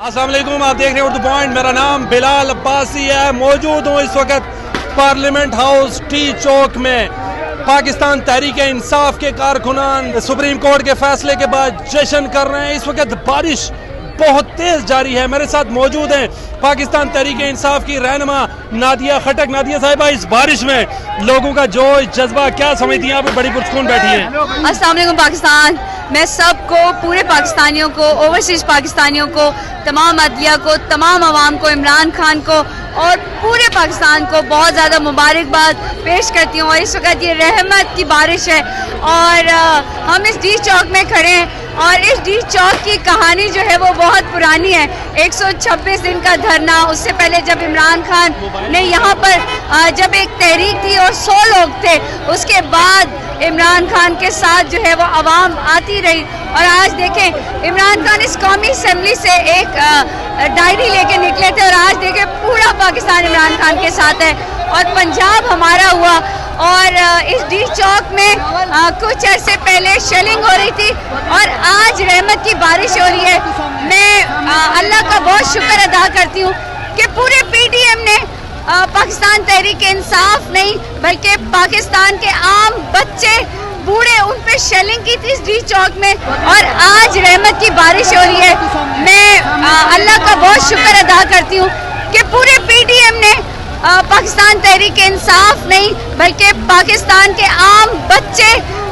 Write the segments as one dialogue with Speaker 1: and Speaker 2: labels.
Speaker 1: अस्सलाम वालेकुम, आप देख रहे हैं उर्दू पॉइंट। मेरा नाम बिलाल अब्बासी है। मौजूद हूँ इस वक्त पार्लियामेंट हाउस टी चौक में। पाकिस्तान तहरीक इंसाफ के कारकुनान सुप्रीम कोर्ट के फैसले के बाद जश्न कर रहे हैं। इस वक्त बारिश बहुत तेज जारी है। मेरे साथ मौजूद हैं पाकिस्तान तहरीक इंसाफ की रहनुमा नादिया खटक। नादिया साहिबा, इस बारिश में लोगों का जोश जज्बा क्या समझती हैं आप? बड़ी पुरसुकून बैठी हैं।
Speaker 2: अस्सलाम वालेकुम पाकिस्तान। मैं सबको, पूरे पाकिस्तानियों को, ओवरसीज पाकिस्तानियों को, तमाम अदलिया को, तमाम आवाम को, इमरान खान को और पूरे पाकिस्तान को बहुत ज़्यादा मुबारकबाद पेश करती हूँ। और इस वक्त ये रहमत की बारिश है और हम इस डी चौक में खड़े हैं और इस डी चौक की कहानी जो है वो बहुत पुरानी है। 126 दिन का धरना, उससे पहले जब इमरान खान ने यहाँ पर जब एक तहरीक थी और 100 लोग थे, उसके बाद इमरान खान के साथ जो है वो आवाम आती रही। और आज देखें, इमरान खान इस कौमी असम्बली से एक डायरी लेके निकले थे और आज देखें पूरा पाकिस्तान इमरान खान के साथ है और पंजाब हमारा हुआ। और इस डी चौक में कुछ अरसे पहले शेलिंग हो रही थी और आज रहमत की बारिश हो रही है। मैं अल्लाह का बहुत शुक्र अदा करती हूँ कि पूरे पीडीएम ने पाकिस्तान तहरीक इंसाफ नहीं बल्कि पाकिस्तान के आम बच्चे बूढ़े उन पे शेलिंग की थी इस डी चौक में और आज रहमत की बारिश हो रही है। मैं अल्लाह का बहुत शुक्र अदा करती हूँ कि पूरे पीडीएम ने पाकिस्तान तहरीक इंसाफ नहीं बल्कि पाकिस्तान के आम बच्चे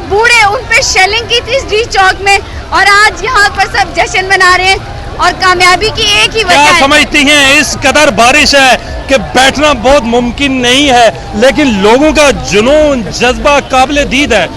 Speaker 2: बूढ़े उन पे शेलिंग की थी इस डी चौक में और आज यहाँ पर सब जश्न मना रहे हैं। और कामयाबी की एक ही वजह
Speaker 1: क्या समझती हैं? इस कदर बारिश है कि बैठना बहुत मुमकिन नहीं है, लेकिन लोगों का जुनून जज्बा काबिल दीद है।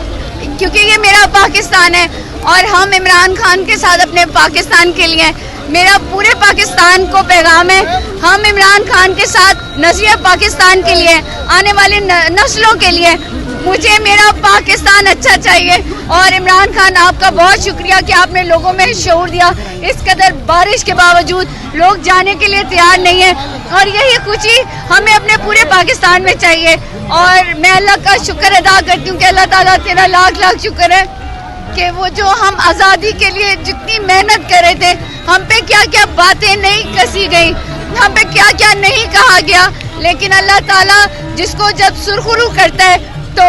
Speaker 2: क्योंकि ये मेरा पाकिस्तान है और हम इमरान खान के साथ अपने पाकिस्तान के लिए, मेरा पूरे पाकिस्तान को पैगाम है, हम इमरान खान के साथ नज़रिया पाकिस्तान के लिए, आने वाली नस्लों के लिए। मुझे मेरा पाकिस्तान अच्छा चाहिए और इमरान खान आपका बहुत शुक्रिया कि आपने लोगों में शऊर दिया। इस कदर बारिश के बावजूद लोग जाने के लिए तैयार नहीं है और यही खुशी हमें अपने पूरे पाकिस्तान में चाहिए। और मैं अल्लाह का शुक्र अदा करती हूँ कि अल्लाह ताला तेरा लाख लाख शुक्र है कि वो जो हम आज़ादी के लिए जितनी मेहनत कर रहे थे, हम पे क्या क्या बातें नहीं कसी गई, हम पे क्या क्या नहीं कहा गया, लेकिन अल्लाह ताला जिसको जब सुरखरू करता है तो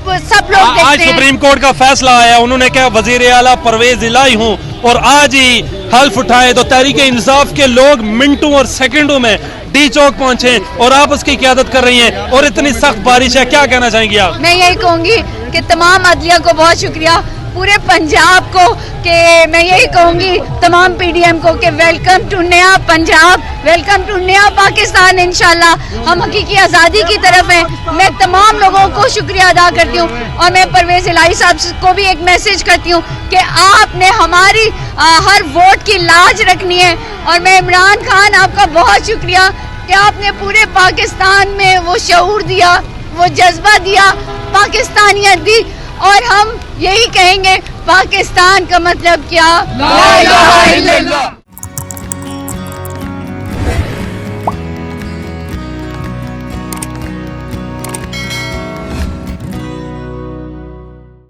Speaker 2: सब लोग देखते हैं।
Speaker 1: आज सुप्रीम कोर्ट का फैसला आया, उन्होंने कहा वजीर आला परवेज इलाही हूँ और आज ही हल्फ उठाए तो तहरीक इंसाफ के लोग मिनटों और सेकंडों में डी चौक पहुंचे और आप उसकी क़यादत कर रही हैं और इतनी सख्त बारिश है, क्या कहना चाहेंगी आप?
Speaker 2: मैं यही कहूँगी कि तमाम अदलिया को बहुत शुक्रिया, पूरे पंजाब को, कि मैं यही कहूँगी तमाम पीडीएम को कि वेलकम टू नया पंजाब, वेलकम टू नया पाकिस्तान। इंशाल्लाह हम हकीकी आज़ादी की तरफ हैं। मैं तमाम लोगों को शुक्रिया अदा करती हूँ और मैं परवेज इलाही साहब को भी एक मैसेज करती हूँ कि आपने हमारी हर वोट की लाज रखनी है। और मैं इमरान खान, आपका बहुत शुक्रिया कि आपने पूरे पाकिस्तान में वो शऊर दिया, वो जज्बा दिया, पाकिस्तानियत दी। और हम यही कहेंगे, पाकिस्तान का मतलब क्या? ला इलाहा इल्लल्लाह।